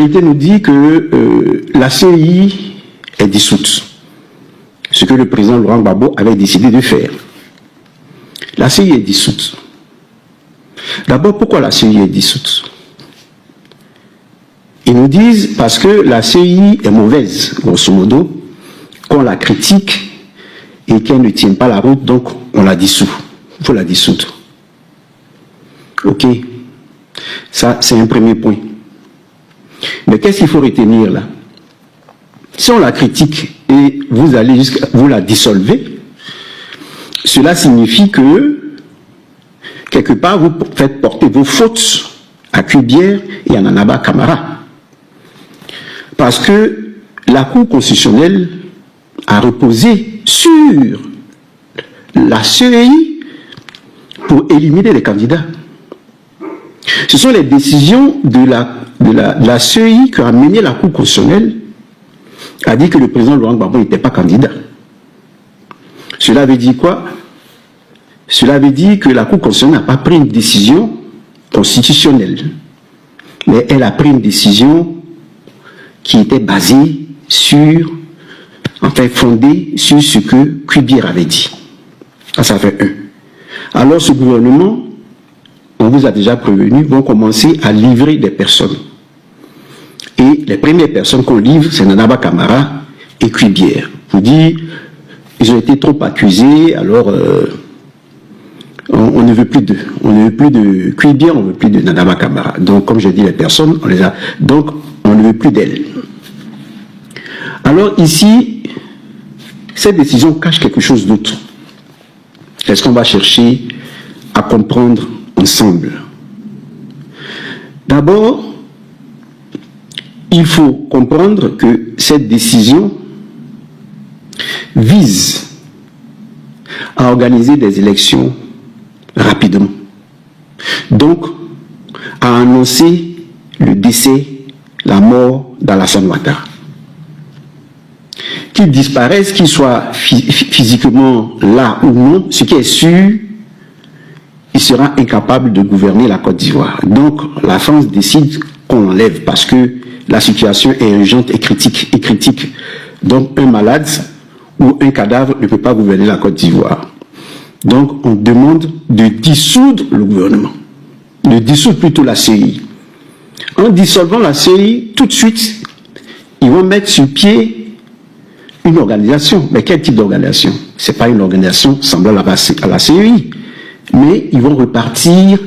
l'actualité nous dit que la CEI est dissoute. Ce que le président Laurent Gbagbo avait décidé de faire. La CEI est dissoute. D'abord, pourquoi la CEI est dissoute? Ils nous disent parce que la CEI est mauvaise, grosso modo, qu'on la critique et qu'elle ne tient pas la route, donc on la dissout. Il faut la dissoudre. Ok. Ça, c'est un premier point. Mais qu'est-ce qu'il faut retenir là? Si on la critique et vous allez jusqu'à vous la dissolvez, cela signifie que quelque part vous faites porter vos fautes à Cubière et à Nanaba Camara. Parce que la Cour constitutionnelle a reposé sur la CEI pour éliminer les candidats. Ce sont les décisions de la CEI qui ont amené la Cour constitutionnelle à dire que le président Laurent Gbagbo n'était pas candidat. Cela veut dire quoi? Cela veut dire que la Cour constitutionnelle n'a pas pris une décision constitutionnelle, mais elle a pris une décision qui était basée sur, enfin fondée sur ce que Cubière avait dit. Ça fait un. Alors ce gouvernement, on vous a déjà prévenu, vont commencer à livrer des personnes. Et les premières personnes qu'on livre, c'est Nanaba Camara et Cubière. Vous dites, ils ont été trop accusés, alors on ne veut plus d'eux. On ne veut plus de Cubière, on ne veut plus de Nanaba Camara. Donc, comme j'ai dit, les personnes, on les a. Donc, on ne veut plus d'elles. Alors ici, cette décision cache quelque chose d'autre. Est-ce qu'on va chercher à comprendre ensemble? D'abord, il faut comprendre que cette décision vise à organiser des élections rapidement. Donc, à annoncer le décès, la mort d'Alassane Ouattara. Qu'il disparaisse, qu'il soit physiquement là ou non, ce qui est sûr, il sera incapable de gouverner la Côte d'Ivoire. Donc, la France décide qu'on l'enlève parce que la situation est urgente et critique. Donc, un malade ou un cadavre ne peut pas gouverner la Côte d'Ivoire. Donc, on demande de dissoudre le gouvernement, de dissoudre plutôt la CEI. En dissolvant la CEI, tout de suite, ils vont mettre sur pied une organisation. Mais quel type d'organisation? Ce n'est pas une organisation semblable à la CEI. Mais ils vont repartir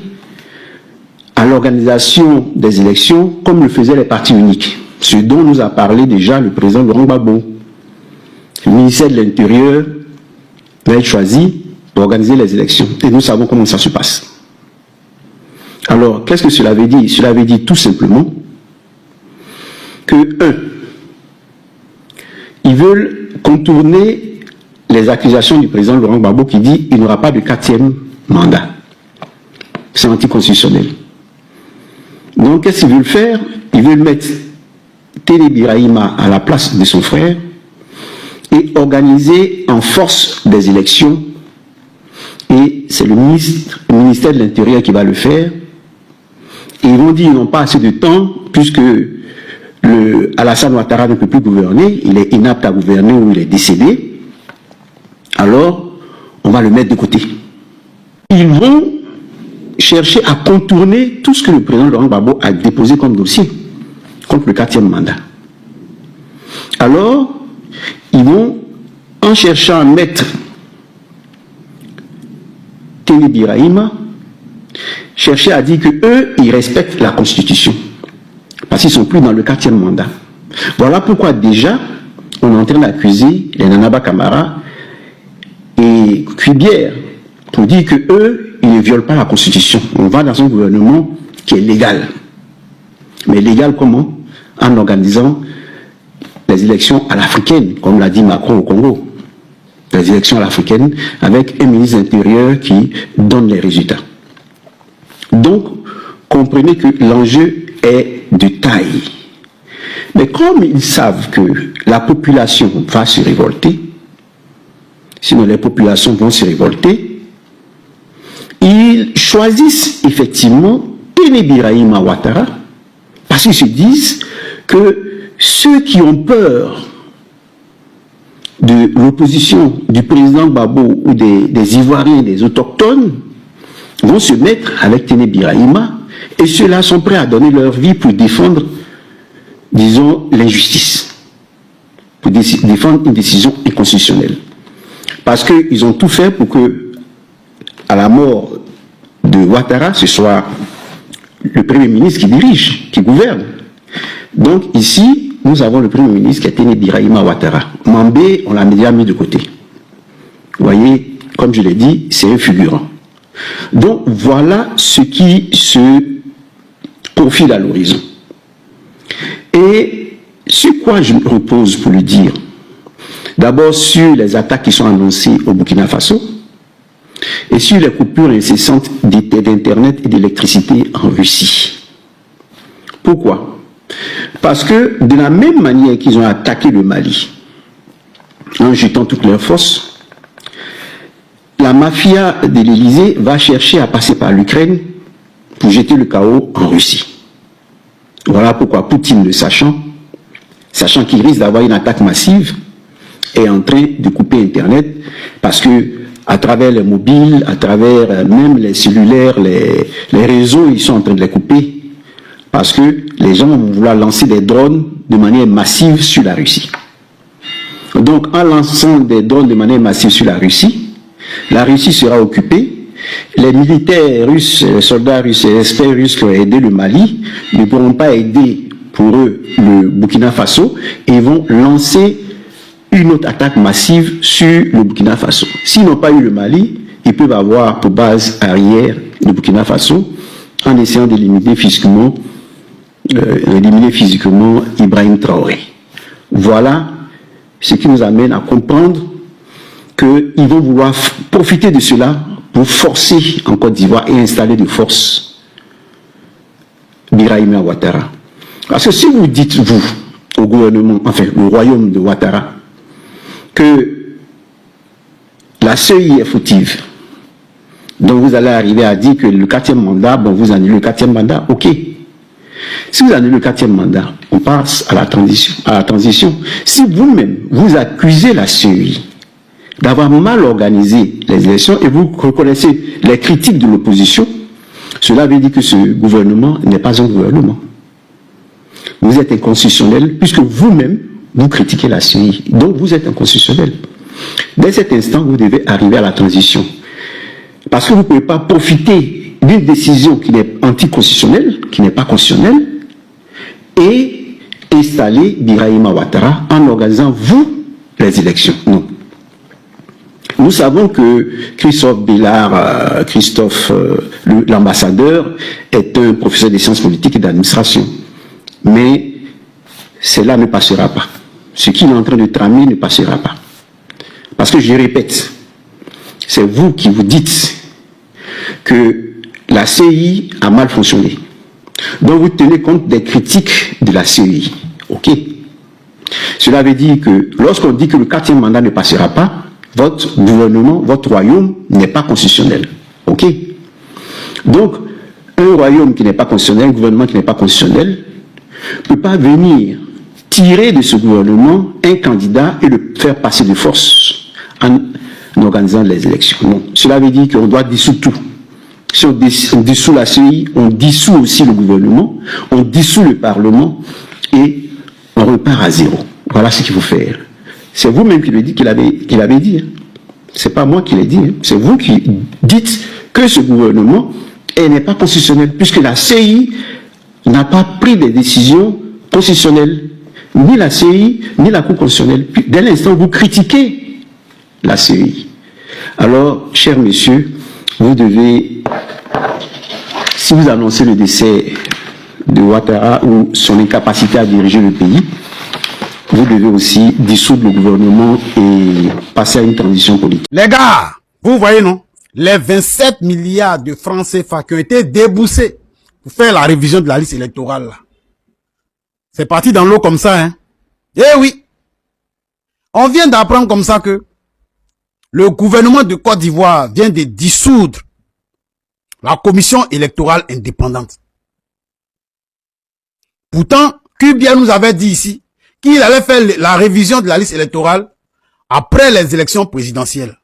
à l'organisation des élections comme le faisaient les partis uniques. Ce dont nous a parlé déjà le président Laurent Gbagbo. Le ministère de l'Intérieur va être choisi pour organiser les élections. Et nous savons comment ça se passe. Alors, qu'est-ce que cela veut dire? Cela veut dire tout simplement que, ils veulent contourner les accusations du président Laurent Gbagbo qui dit qu'il n'y aura pas de 4e mandat. C'est anticonstitutionnel. Donc, qu'est-ce qu'ils veulent faire? Ils veulent mettre Téné Birahima à la place de son frère et organiser en force des élections. Et c'est le ministère de l'Intérieur qui va le faire. Et ils vont dire qu'ils n'ont pas assez de temps puisque Alassane Ouattara ne peut plus gouverner, il est inapte à gouverner ou il est décédé. Alors, on va le mettre de côté. Ils vont chercher à contourner tout ce que le président Laurent Gbagbo a déposé comme dossier contre le 4e mandat. Alors, ils vont, en cherchant à mettre Téné Birahima, chercher à dire qu'eux, ils respectent la Constitution. Parce qu'ils ne sont plus dans le 4e mandat. Voilà pourquoi déjà, on est en train d'accuser les Nanaba Camara et Cubière pour dire qu'eux, ils ne violent pas la Constitution. On va dans un gouvernement qui est légal. Mais légal comment? En organisant les élections à l'africaine, comme l'a dit Macron au Congo. Les élections à l'africaine avec un ministre intérieur qui donne les résultats. Donc, comprenez que l'enjeu est de taille. Mais comme ils savent que la population va se révolter, sinon les populations vont se révolter, ils choisissent effectivement Téné Birahima Ouattara parce qu'ils se disent que ceux qui ont peur de l'opposition du président Gbagbo ou des Ivoiriens, des autochtones, vont se mettre avec Téné Birahima, et ceux-là sont prêts à donner leur vie pour défendre, disons, l'injustice, pour défendre une décision inconstitutionnelle. Parce qu'ils ont tout fait pour que, à la mort de Ouattara, ce soit le Premier ministre qui dirige, qui gouverne. Donc ici, nous avons le Premier ministre qui a Téné Birahima Ouattara. Mambé, on l'a déjà mis de côté. Vous voyez, comme je l'ai dit, c'est un figurant. Donc voilà ce qui se profile à l'horizon. Et sur quoi je me repose pour le dire? D'abord sur les attaques qui sont annoncées au Burkina Faso et sur les coupures incessantes d'Internet et d'électricité en Russie. Pourquoi? Parce que de la même manière qu'ils ont attaqué le Mali, en jetant toutes leurs forces, la mafia de l'Élysée va chercher à passer par l'Ukraine pour jeter le chaos en Russie. Voilà pourquoi Poutine, le sachant qu'il risque d'avoir une attaque massive, est en train de couper Internet, parce que à travers les mobiles, à travers même les cellulaires, les réseaux, ils sont en train de les couper, parce que les gens vont vouloir lancer des drones de manière massive sur la Russie. Donc en lançant des drones de manière massive sur la Russie sera occupée. Les militaires russes, les soldats russes et les experts russes qui ont aidé le Mali ne pourront pas aider pour eux le Burkina Faso et vont lancer une autre attaque massive sur le Burkina Faso. S'ils n'ont pas eu le Mali, ils peuvent avoir pour base arrière le Burkina Faso en essayant d'éliminer physiquement Ibrahim Traoré. Voilà ce qui nous amène à comprendre qu'ils vont vouloir profiter de cela pour forcer en Côte d'Ivoire et installer de force Birahima Ouattara. Parce que si vous dites, vous, au gouvernement, enfin, le royaume de Ouattara, que la CEI est fautive, donc vous allez arriver à dire que le 4e mandat, bon, vous annulez le 4e mandat, ok. Si vous annulez le 4e mandat, on passe à la transition. Si vous-même, vous accusez la CEI d'avoir mal organisé les élections et vous reconnaissez les critiques de l'opposition, cela veut dire que ce gouvernement n'est pas un gouvernement. Vous êtes inconstitutionnel puisque vous-même, vous critiquez la CEI. Donc vous êtes inconstitutionnel. Dès cet instant, vous devez arriver à la transition. Parce que vous ne pouvez pas profiter d'une décision qui est anticonstitutionnelle, qui n'est pas constitutionnelle, et installer Birahima Ouattara en organisant, vous, les élections. Non. Nous savons que Christophe Bellard, l'ambassadeur, est un professeur des sciences politiques et d'administration. Mais cela ne passera pas. Ce qu'il est en train de tramer ne passera pas. Parce que je répète, c'est vous qui vous dites que la CEI a mal fonctionné. Donc vous tenez compte des critiques de la CEI. Ok. Cela veut dire que lorsqu'on dit que le 4e mandat ne passera pas, votre gouvernement, votre royaume n'est pas constitutionnel. Ok. Donc, un royaume qui n'est pas constitutionnel, un gouvernement qui n'est pas constitutionnel, ne peut pas venir tirer de ce gouvernement un candidat et le faire passer de force en organisant les élections. Non. Cela veut dire qu'on doit dissoudre tout. Si on dissout la CEI, on dissout aussi le gouvernement, on dissout le Parlement et on repart à zéro. Voilà ce qu'il faut faire. C'est vous-même qui l'avez dit. Hein. C'est pas moi qui l'ai dit. Hein. C'est vous qui dites que ce gouvernement n'est pas constitutionnel, puisque la CEI n'a pas pris des décisions constitutionnelles. Ni la CEI, ni la Cour constitutionnelle. Puis, dès l'instant où vous critiquez la CEI. Alors, chers messieurs, vous devez, si vous annoncez le décès de Ouattara ou son incapacité à diriger le pays, vous devez aussi dissoudre le gouvernement et passer à une transition politique. Les gars, vous voyez non? Les 27 milliards de francs CFA qui ont été déboursés pour faire la révision de la liste électorale là. C'est parti dans l'eau comme ça, hein? Eh oui! On vient d'apprendre comme ça que le gouvernement de Côte d'Ivoire vient de dissoudre la commission électorale indépendante. Pourtant, Kubia nous avait dit ici qu'il allait faire la révision de la liste électorale après les élections présidentielles.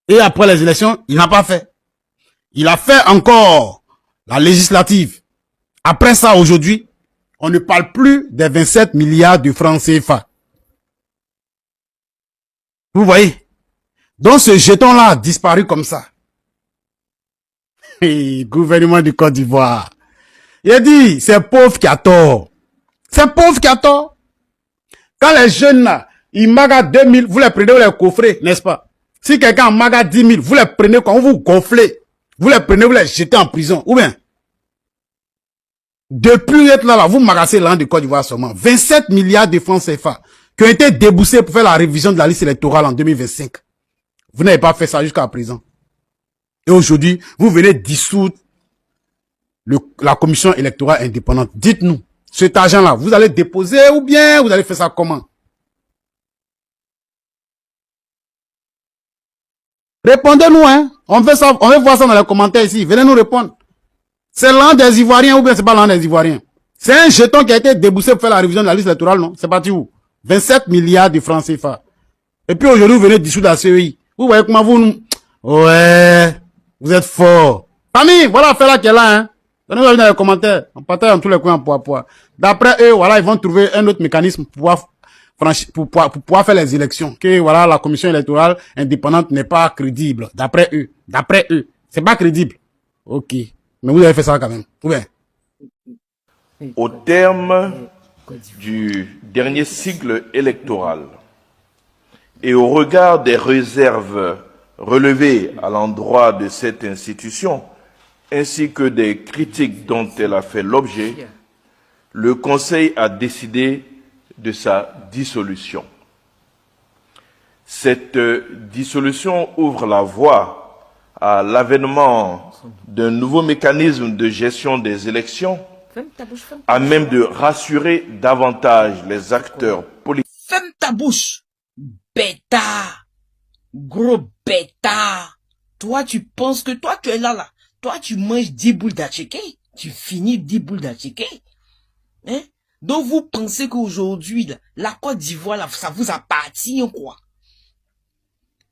Et après les élections, il n'a pas fait. Il a fait encore la législative. Après ça, aujourd'hui, on ne parle plus des 27 milliards de francs CFA. Vous voyez? Donc ce jeton-là a disparu comme ça. Et gouvernement du Côte d'Ivoire. Il a dit, c'est pauvre qui a tort. C'est pauvre qui a tort. Quand les jeunes là, ils magadent 2000, vous les prenez, vous les coffrez, n'est-ce pas? Si quelqu'un en magade 10 000, vous les prenez quand vous gonflez. Vous les prenez, vous les jetez en prison. Ou bien, depuis être là, vous magassez l'an de Côte d'Ivoire seulement. 27 milliards de francs CFA qui ont été déboursés pour faire la révision de la liste électorale en 2025. Vous n'avez pas fait ça jusqu'à présent. Et aujourd'hui, vous venez dissoudre la commission électorale indépendante. Dites-nous, cet argent-là, vous allez déposer ou bien vous allez faire ça comment? Répondez-nous, hein. On veut ça, on veut voir ça dans les commentaires ici. Venez nous répondre. C'est l'an des Ivoiriens ou bien c'est pas l'an des Ivoiriens? C'est un jeton qui a été déboursé pour faire la révision de la liste électorale, non? C'est parti où? 27 milliards de francs CFA. Et puis aujourd'hui, vous venez dissoudre la CEI. Vous voyez comment vous nous... Ouais, vous êtes fort. Famille, voilà l'affaire-là qui est là, hein. Donnez-nous dans les commentaires. On partage dans tous les coins en poids. D'après eux, voilà, ils vont trouver un autre mécanisme pour pouvoir faire les élections. Que voilà, la commission électorale indépendante n'est pas crédible. D'après eux. C'est pas crédible. Ok. Mais vous avez fait ça quand même. Ou bien? Au terme du dernier cycle électoral et au regard des réserves relevées à l'endroit de cette institution, ainsi que des critiques dont elle a fait l'objet, le Conseil a décidé de sa dissolution. Cette dissolution ouvre la voie à l'avènement d'un nouveau mécanisme de gestion des élections à même de rassurer davantage les acteurs politiques. Ferme ta bouche, bêta, gros bêta. Toi, tu penses que toi, tu es là. Toi, tu manges 10 boules d'atchiké. Tu finis 10 boules d'atchiké. Hein? Donc, vous pensez qu'aujourd'hui, la Côte d'Ivoire, ça vous appartient, quoi?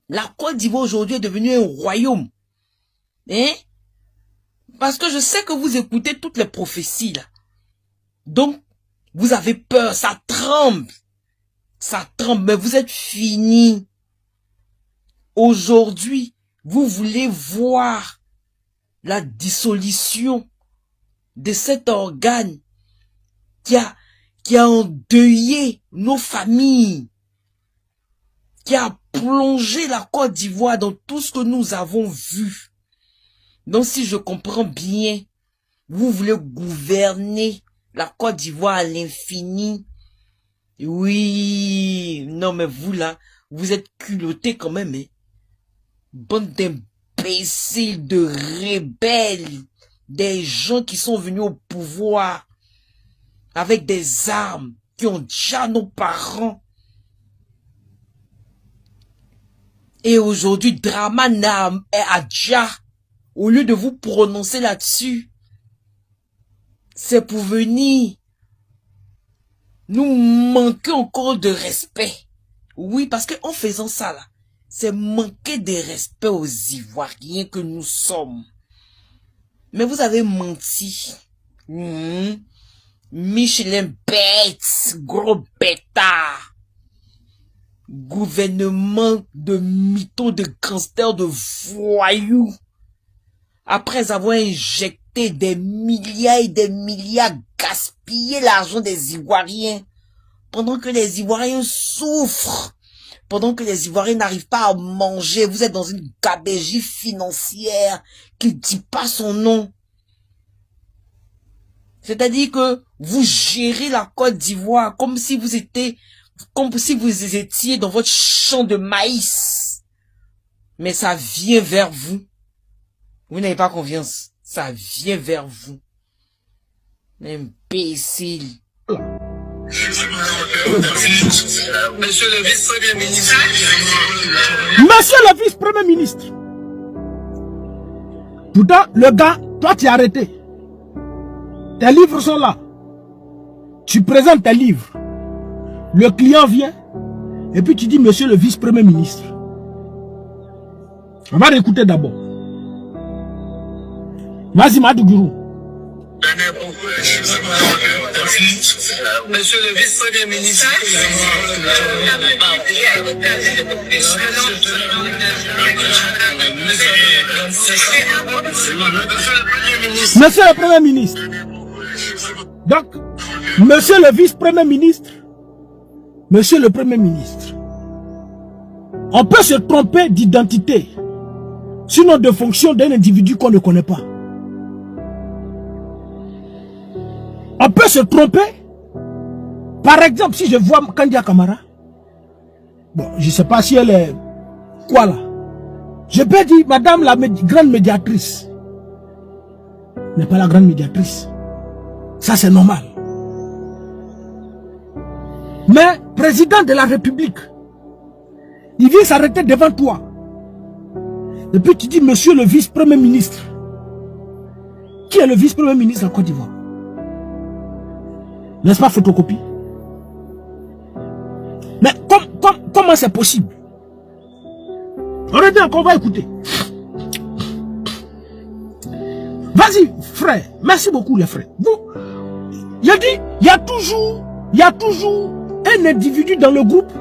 La Côte d'Ivoire, aujourd'hui, est devenue un royaume. Hein? Parce que je sais que vous écoutez toutes les prophéties, là. Donc, vous avez peur, ça tremble. Ça tremble, mais vous êtes finis. Aujourd'hui, vous voulez voir la dissolution de cet organe qui a endeuillé nos familles, qui a plongé la Côte d'Ivoire dans tout ce que nous avons vu. Donc, si je comprends bien, vous voulez gouverner la Côte d'Ivoire à l'infini. Oui, non mais vous là, vous êtes culottés quand même, hein. Bande d'imbéciles, de rebelles, des gens qui sont venus au pouvoir avec des armes, qui ont déjà nos parents. Et aujourd'hui, Dramane est à Dja. Au lieu de vous prononcer là-dessus, c'est pour venir nous manquer encore de respect. Oui, parce qu'en faisant ça là, c'est manquer de respect aux Ivoiriens que nous sommes. Mais vous avez menti. Michelin bête, gros bêtard. Gouvernement de mythos, de gangsters, de voyous. Après avoir injecté des milliards et des milliards, gaspillé l'argent des Ivoiriens, pendant que les Ivoiriens souffrent, pendant que les Ivoiriens n'arrivent pas à manger, vous êtes dans une gabegie financière qui ne dit pas son nom. C'est-à-dire que vous gérez la Côte d'Ivoire comme si vous étiez dans votre champ de maïs. Mais ça vient vers vous. Vous n'avez pas confiance. Ça vient vers vous. Imbécile. Monsieur le vice-premier ministre. Monsieur le vice-premier ministre. Pourtant, le gars, toi tu es arrêté. Tes livres sont là. tu présentes tes livres. Le client vient. Et puis tu dis, monsieur le vice-premier ministre. On va l'écouter d'abord. Vas-y, Madougou. Monsieur le vice-premier ministre. Monsieur le Premier ministre. Donc, monsieur le vice-premier ministre, monsieur le Premier ministre, on peut se tromper d'identité, sinon de fonction d'un individu qu'on ne connaît pas. On peut se tromper. Par exemple, si je vois Kandia Kamara, bon, je ne sais pas si elle est quoi là. Je peux dire, madame la grande médiatrice. N'est pas la grande médiatrice. Ça c'est normal. Mais, président de la République, il vient s'arrêter devant toi. Et puis tu dis, monsieur le vice-premier ministre. Qui est le vice-premier ministre en Côte d'Ivoire? N'est-ce pas photocopie? Mais comment c'est possible? Regardez encore, on va écouter. Vas-y, frère. Merci beaucoup, les frères. Il a dit, il y a toujours un individu dans le groupe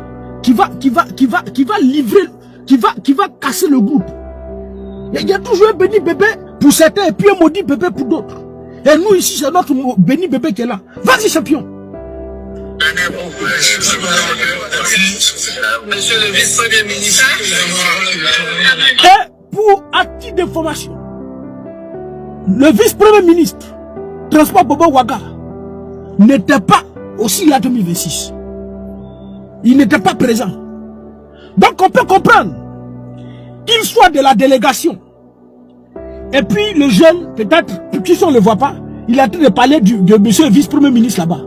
qui va livrer, qui va casser le groupe. Il y a toujours un béni bébé pour certains et puis un maudit bébé pour d'autres. Et nous ici, c'est notre béni bébé qui est là. Vas-y, champion. Monsieur le vice-premier ministre. Et pour acquis d'information, le vice-premier ministre, Transport Bobo Ouaga, n'était pas aussi là en 2026. Il n'était pas présent. Donc on peut comprendre qu'il soit de la délégation. Et puis le jeune, peut-être, puisqu'on ne le voit pas, il est en train de parler de monsieur le vice-premier ministre là-bas.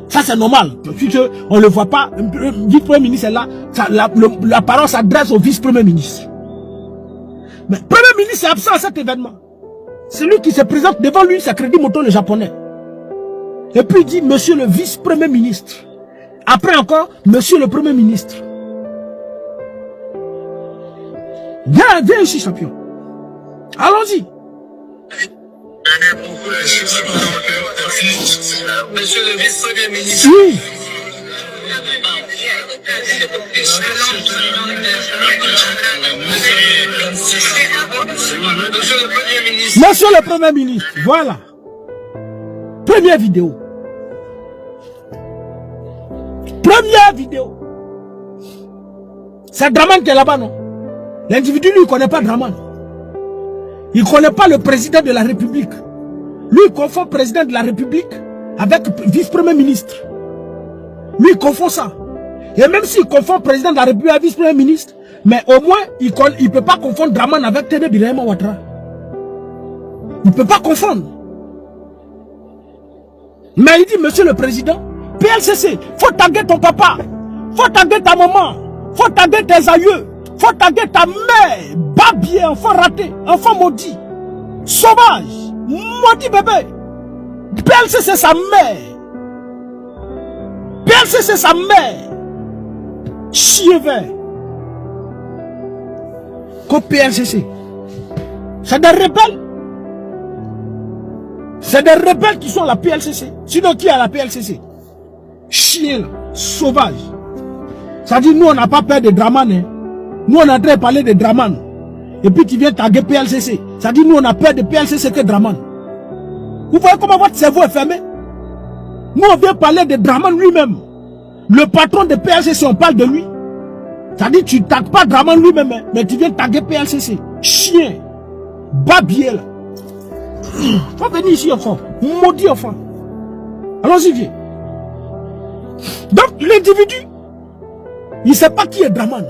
Ça c'est normal. Puisqu'on ne le voit pas, le vice-premier ministre est là, la parole s'adresse au vice-premier ministre. Mais le premier ministre est absent à cet événement. Celui qui se présente devant lui, c'est Crédit Moto le japonais. Et puis il dit, monsieur le vice-premier ministre. Après encore, monsieur le premier ministre. Viens ici, champion. Allons-y. Monsieur le vice-premier ministre. Oui. Monsieur le Premier ministre. Voilà. Première vidéo. Première vidéo. C'est Draman qui est là-bas, non? L'individu, lui, il ne connaît pas Draman. Il ne connaît pas le président de la République. Lui, il confond président de la République avec vice-premier ministre. Lui, il confond ça. Et même s'il confond président de la République avec vice-premier ministre, mais au moins, il ne peut pas confondre Draman avec Téné Birahima Ouattara. Il ne peut pas confondre. Mais il dit, monsieur le président, PLCC, faut taguer ton papa, faut taguer ta maman, faut taguer tes aïeux, faut taguer ta mère, babier, enfant raté, enfant maudit, sauvage, maudit bébé. PLCC c'est sa mère. PLCC c'est sa mère. Chien vert. Comme PLCC. C'est des rebelles. C'est des rebelles qui sont à la PLCC. Sinon qui est à la PLCC? Chien, sauvage. Ça dit, nous on n'a pas peur de Draman. Hein. Nous on est en train de parler de Draman. Et puis tu viens taguer PLCC. Ça dit, nous on a peur de PLCC que Draman. Vous voyez comment votre cerveau est fermé? Nous on vient parler de Draman lui-même. Le patron de PLCC, on parle de lui. Ça dit, tu ne tagues pas Draman lui-même, hein, mais tu viens taguer PLCC. Chien. Babier là. Faut venir ici enfant. Maudit enfant. Allons-y, viens. Donc l'individu, il ne sait pas qui est Draman.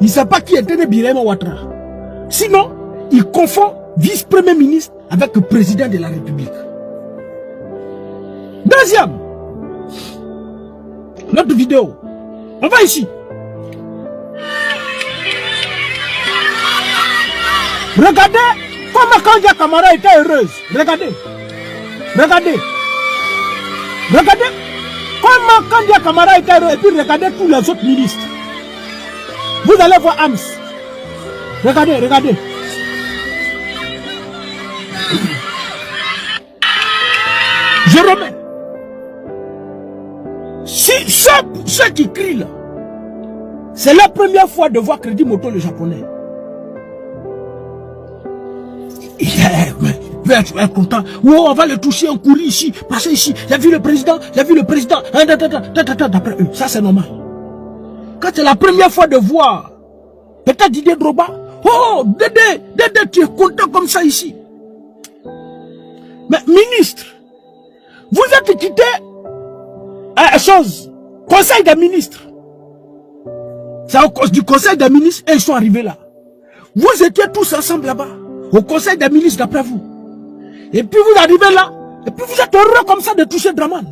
Il ne sait pas qui est Téné Birahima Ouattara. Sinon, il confond vice-premier ministre avec le président de la République. Deuxième. Notre vidéo. On va ici. Regardez comment Kandia Kamara était heureuse. Regardez. Regardez. Regardez comment Kandia Camara est héros et puis regardez tous les autres ministres. Vous allez voir Ams. Regardez, regardez. Je remets. Si ceux qui crient là, c'est la première fois de voir Crédit Moto le japonais. Mais tu es content. Oh, on va le toucher, on courir ici, passer ici. J'ai vu le président, j'ai vu le président. D'après eux, ça c'est normal. Quand c'est la première fois de voir, peut-être Didier Drogba, oh, Dédé, tu es content comme ça ici. Mais ministre, vous êtes quitté conseil des ministres. C'est à cause du conseil des ministres et ils sont arrivés là. Vous étiez tous ensemble là-bas, au conseil des ministres d'après vous. Et puis vous arrivez là, et puis vous êtes heureux comme ça de toucher Draman.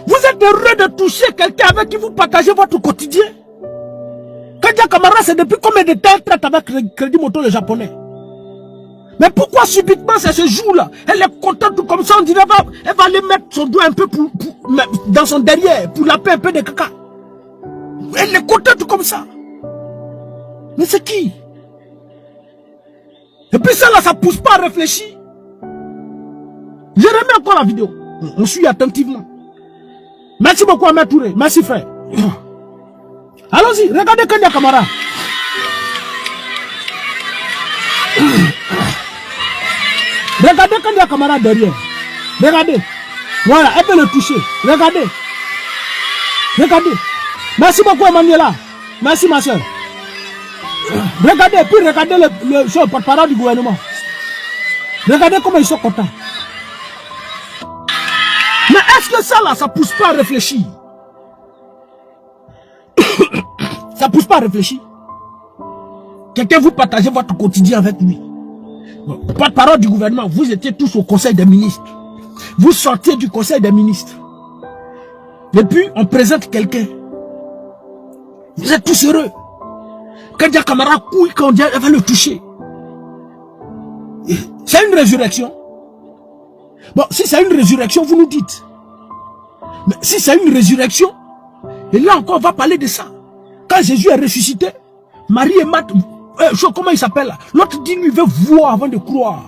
Vous êtes heureux de toucher quelqu'un avec qui vous partagez votre quotidien. Kandia Camara, c'est depuis combien de temps elle traite avec Crédit Moto le japonais? Mais pourquoi subitement c'est ce jour-là? Elle est contente comme ça, on dirait elle va aller mettre son doigt un peu dans son derrière, pour laper un peu de caca. Elle est contente comme ça. Mais c'est qui? Et puis ça là, ça pousse pas à réfléchir. Je remets encore la vidéo. On suit attentivement. Merci beaucoup Ahmed Touré. Merci frère. Allons-y, regardez Kandia Camara. Regardez Kandia Camara derrière. Regardez. Voilà, elle peut le toucher. Regardez. Regardez. Merci beaucoup Emmanuela. Merci ma soeur. Regardez, puis regardez le porte-parole du gouvernement. Regardez comment ils sont contents. Mais est-ce que ça là, ça pousse pas à réfléchir? Ça pousse pas à réfléchir. Quelqu'un vous partagez votre quotidien avec lui. Porte-parole du gouvernement, vous étiez tous au conseil des ministres. Vous sortiez du conseil des ministres. Et puis, on présente quelqu'un. Vous êtes tous heureux. Kandia Camara couille quand elle va le toucher. C'est une résurrection. Bon, si c'est une résurrection, vous nous dites. Mais si c'est une résurrection, et là encore, on va parler de ça. Quand Jésus est ressuscité, Marie et Marthe, comment il s'appelle là? L'autre dit, lui veut voir avant de croire.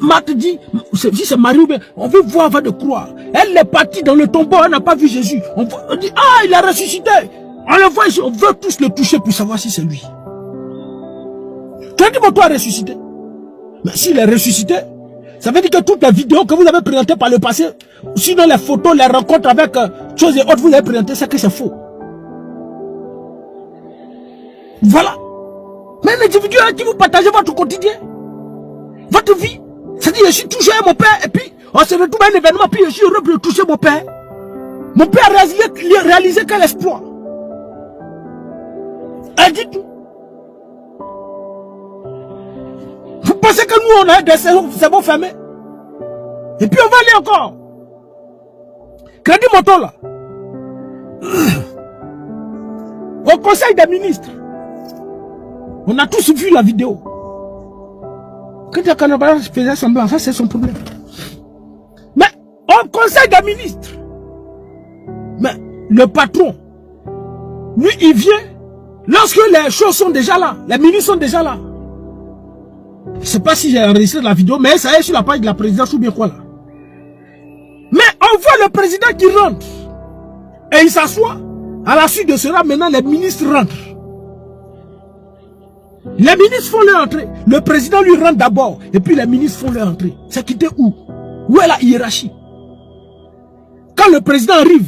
Marthe dit, si c'est Marie ou bien, on veut voir avant de croire. Elle est partie dans le tombeau, elle n'a pas vu Jésus. On dit, ah, il a ressuscité. On le voit ici, on veut tous le toucher pour savoir si c'est lui. Crédit Moto a ressuscité. Mais s'il est ressuscité, ça veut dire que toutes les vidéos que vous avez présentées par le passé, sinon les photos, les rencontres avec choses et autres, vous avez présentées, c'est que c'est faux. Voilà. Mais un individu avec qui vous partagez votre quotidien, votre vie, c'est-à-dire je suis touché à mon père, et puis on se retrouve à un événement, puis je suis heureux de toucher mon père. Mon père a réalisé quel exploit. Elle dit tout. Vous pensez que nous on a des cerveaux fermés? Et puis on va aller encore. Crédit Moto là. Au conseil des ministres. On a tous vu la vidéo. Quand il y a Canabara faisait semblant, ça c'est son problème. Mais au conseil des ministres, mais le patron, lui il vient lorsque les choses sont déjà là, les ministres sont déjà là. Je ne sais pas si j'ai enregistré la vidéo, mais ça est sur la page de la présidence ou bien quoi là. Mais on voit le président qui rentre et il s'assoit. À la suite de cela, maintenant les ministres rentrent. Les ministres font leur entrée. Le président lui rentre d'abord. Et puis les ministres font leur entrée. C'est quitté où? Où est la hiérarchie? Quand le président arrive,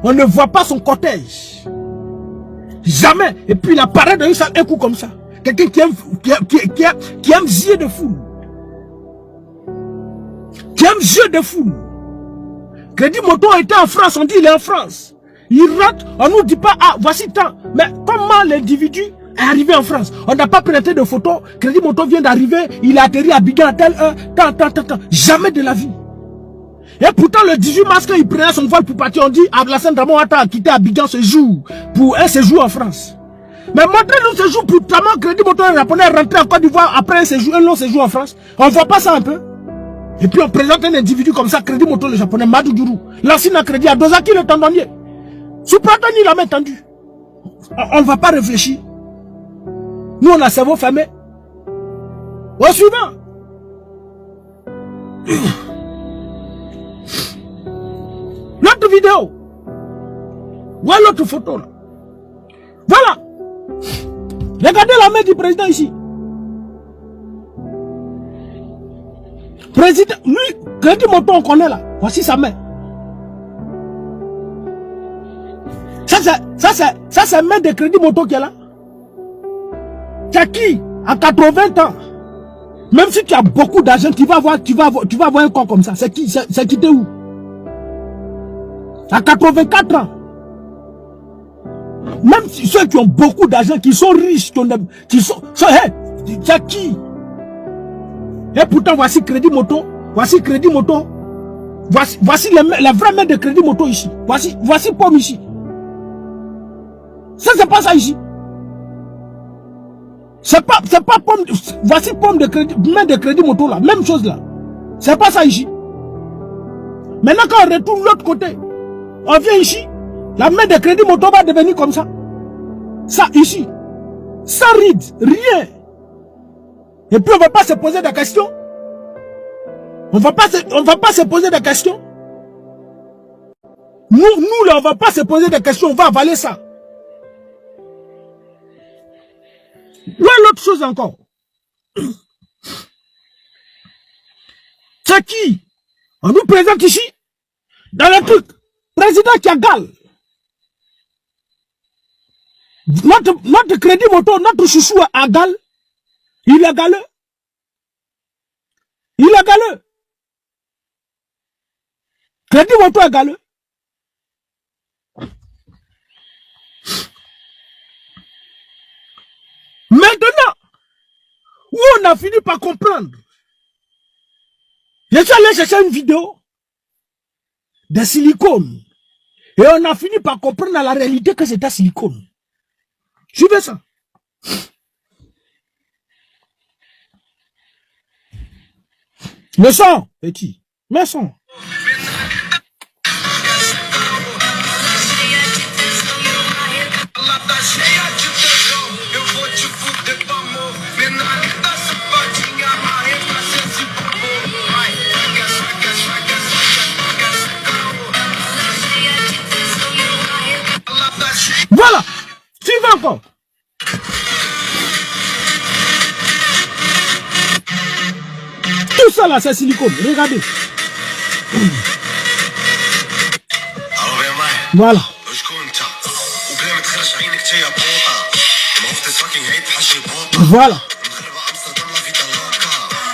on ne voit pas son cortège. Jamais. Et puis il apparaît dans une salle un coup comme ça. Quelqu'un qui aime jeu de foule. Qui aime jeu de foule. Crédit Moto était en France. On dit il est en France. Il rentre. On nous dit pas, ah voici tant. Mais comment l'individu est arrivé en France? On n'a pas présenté de photos. Crédit Moto vient d'arriver, il a atterri à Abidjan à tel heure, tant. Jamais de la vie. Et pourtant, le 18 mars, quand il prenait son vol pour partir, on dit Ablassane Dramane Ouattara a quitté Abidjan ce jour pour un séjour en France. Mais montrez-nous ce jour pour tellement Crédit Moto japonais rentrer en Côte d'Ivoire après un long séjour en France. On ne voit pas ça un peu. Et puis on présente un individu comme ça, Crédit Moto, le japonais, Madou Djourou. L'ancien a crédit à Dozaki, le tendonnier. Sous Platani, la main tendue. On ne va pas réfléchir. Nous, on a cerveau fermé. Au suivant. L'autre vidéo. Voilà l'autre photo là. Voilà. Regardez la main du président ici. Président, lui, Crédit Moto, on connaît là. Voici sa main. Ça c'est main de Crédit Moto qui est là. C'est qui, à 80 ans, même si tu as beaucoup d'argent, tu vas avoir un corps comme ça. C'est qui t'es où? À 84 ans. Même ceux qui ont beaucoup d'argent, qui sont riches, hey, c'est qui? Et pourtant, voici Crédit Moto. Voici Crédit Moto. Voici la vraie main de Crédit Moto ici. Voici Pomme ici. Ça, c'est pas ça ici. C'est pas Pomme. Voici Pomme de Crédit, main de Crédit Moto là. Même chose là. C'est pas ça ici. Maintenant, quand on retourne de l'autre côté, on vient ici. La main de Crédit Moto va devenir comme ça. Ça ici. Sans ride. Rien. Et puis on va pas se poser des questions. On va pas se poser des questions. Nous là, on va pas se poser des questions. On va avaler ça. Là, l'autre chose encore. C'est qui? On nous présente ici, dans le truc, président qui a gale. Notre Crédit Moto, notre chouchou a gale. Il est galeux. Il est galeux. Crédit Moto est galeux. Maintenant, où on a fini par comprendre, je suis allé chercher une vidéo de silicone et on a fini par comprendre la réalité que c'était silicone. Suivez ça. Le son, petit, mais son. Voilà. Suivez encore. Tout ça là, c'est silicone. Regardez. Voilà. Voilà.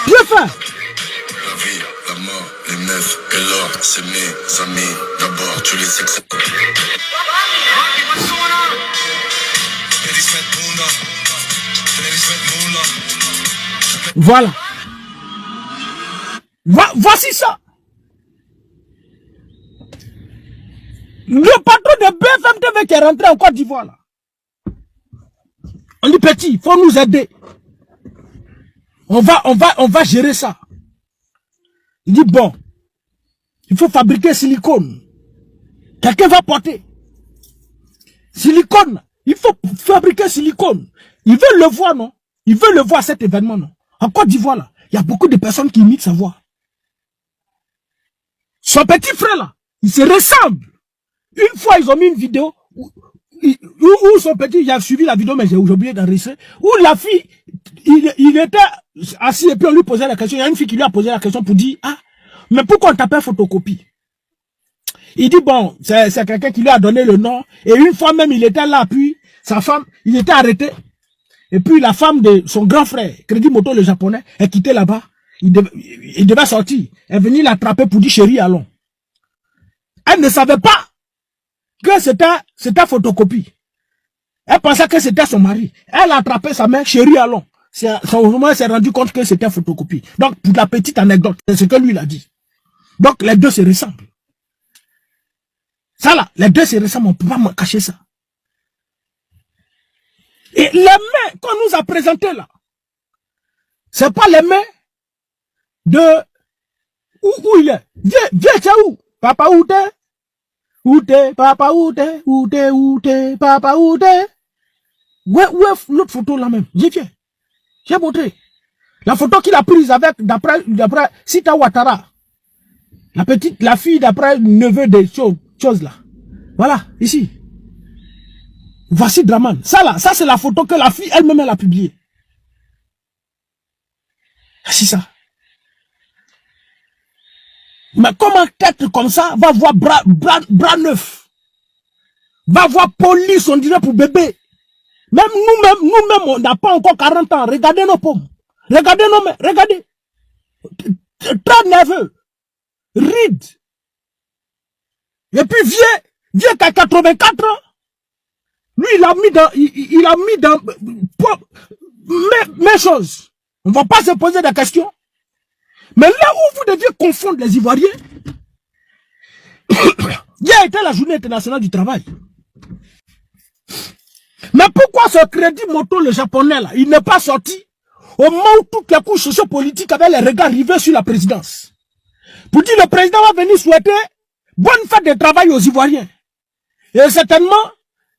Bien fait. La vie, la mort, les meufs et l'or, c'est mes amis. D'abord, tu les sais que c'est... Voilà. Voici ça. Le patron de BFM TV qui est rentré en Côte d'Ivoire là. On dit petit, il faut nous aider. On va gérer ça. Il dit bon, il faut fabriquer silicone. Quelqu'un va porter. Silicone, il faut fabriquer silicone. Ils veulent le voir, non? Ils veulent le voir cet événement, non? En Côte d'Ivoire là, il y a beaucoup de personnes qui imitent sa voix. Son petit frère là, il se ressemble. Une fois, ils ont mis une vidéo où son petit, il a suivi la vidéo, mais j'ai oublié d'enregistrer, où la fille, il était assis et puis on lui posait la question. Il y a une fille qui lui a posé la question pour dire, ah, mais pourquoi on t'appelle photocopie? Il dit, bon, c'est quelqu'un qui lui a donné le nom. Et une fois même, il était là, puis sa femme, il était arrêté. Et puis la femme de son grand frère, Crédit Moto le japonais, est quitté là-bas. Il devait sortir. Elle est venue l'attraper pour dire, chérie, allons. Elle ne savait pas que c'était photocopie. Elle pensait que c'était son mari. Elle a attrapé sa mère, chérie, allons. Son moment s'est rendu compte que c'était photocopie. Donc, pour la petite anecdote, c'est ce que lui il a dit. Donc, les deux se ressemblent. Ça là, les deux se ressemblent, on ne peut pas cacher ça. Et les mains qu'on nous a présentées là, c'est pas les mains de Où il est? Viens, c'est où? Papa, où t'es? Où t'es? Papa, où t'es? Où t'es? Où t'es? Papa, où t'es? Où est l'autre photo là même? Viens. J'ai montré. La photo qu'il a prise avec, d'après Sita Ouattara. La fille d'après le neveu des choses là. Voilà, ici. Voici Draman. Ça c'est la photo que la fille elle-même elle a publiée. C'est ça. Mais comment tête comme ça va voir bras neuf? Va voir police, on dirait pour bébé. Même nous-mêmes, on n'a pas encore 40 ans. Regardez nos pommes. Regardez nos mains. Regardez. Très nerveux. Ride. Et puis vieux qu'à 84 ans. Lui, il a mis dans mes choses. On ne va pas se poser des questions. Mais là où vous deviez confondre les Ivoiriens, hier était la journée internationale du travail. Mais pourquoi ce crédit moto, le japonais, là, il n'est pas sorti au moment où toutes les couches sociopolitiques avaient les regards rivés sur la présidence? Pour dire le président va venir souhaiter bonne fête de travail aux Ivoiriens. Et certainement,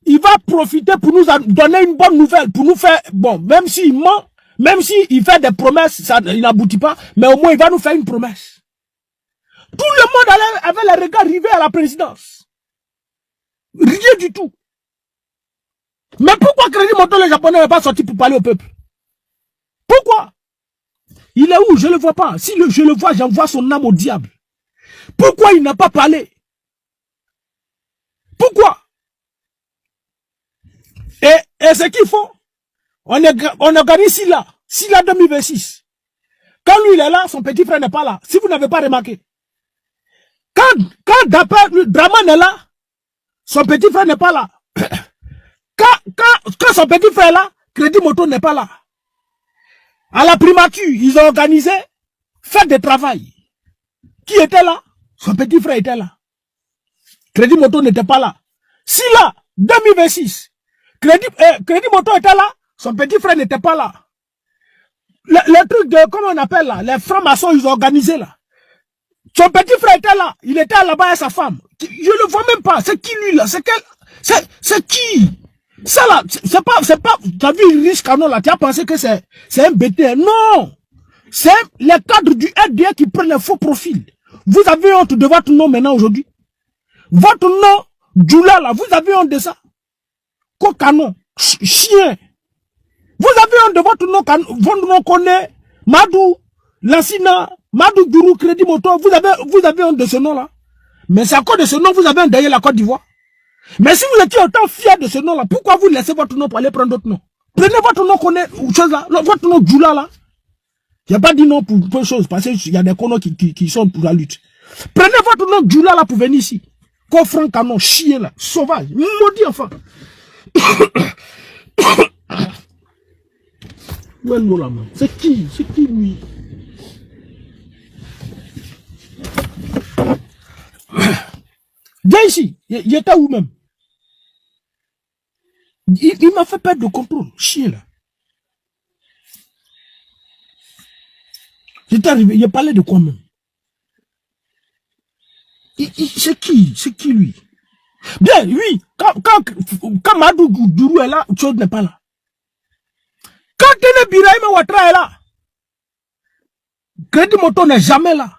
il va profiter pour nous donner une bonne nouvelle, pour nous faire, bon, même s'il ment, même s'il fait des promesses, il n'aboutit pas, mais au moins il va nous faire une promesse. Tout le monde avait les regards rivés à la présidence. Rien du tout. Mais pourquoi Crédit Moto le japonais n'est pas sorti pour parler au peuple? Pourquoi? Il est où? Je ne le vois pas. Si je le vois, j'envoie son âme au diable. Pourquoi il n'a pas parlé? Pourquoi? Et ce qu'il faut, on organise Silla 2026. Quand lui il est là, son petit frère n'est pas là. Si vous n'avez pas remarqué. Quand Draman est là, son petit frère n'est pas là. Quand son petit frère est là, Crédit Moto n'est pas là. À la primature, ils ont organisé fête de travail. Qui était là? Son petit frère était là. Crédit Moto n'était pas là. Silla 2026. Crédit Moto était là, son petit frère n'était pas là. Le truc de, comment on appelle là, les francs-maçons, ils ont organisé là. Son petit frère était là, il était là-bas avec sa femme. Je le vois même pas, c'est qui lui là, c'est qui? Ça là, c'est pas, tu as vu Riche Canon là, tu as pensé que c'est un BT, non! C'est les cadres du RDA qui prennent un faux profil. Vous avez honte de votre nom maintenant aujourd'hui. Votre nom, Djoula là, vous avez honte de ça. Canon, chien. Vous avez honte de votre nom connaît Madou, Lassina, Madou Gourou, Crédit Moto, vous avez honte de ce nom-là. Mais c'est à cause de ce nom, vous avez un derrière la Côte d'Ivoire. Mais si vous étiez autant fier de ce nom-là, pourquoi vous laissez votre nom pour aller prendre d'autres noms? Prenez votre nom connaît, chose là, votre nom Djoula là. Il n'y a pas dit non pour peu de choses, parce qu'il y a des conos qui sont pour la lutte. Prenez votre nom Djoula là pour venir ici. Coffre canon, chien là, sauvage, maudit enfant. C'est qui lui? Viens ici, il était où même? Il m'a fait perdre de contrôle, chien là. J'étais arrivé, il a parlé de quoi même? C'est qui lui? Bien, oui, quand Madou Gourou est là, chose n'est pas là. Quand Tene Birahim Ouattara est là, Crédit Moto n'est jamais là.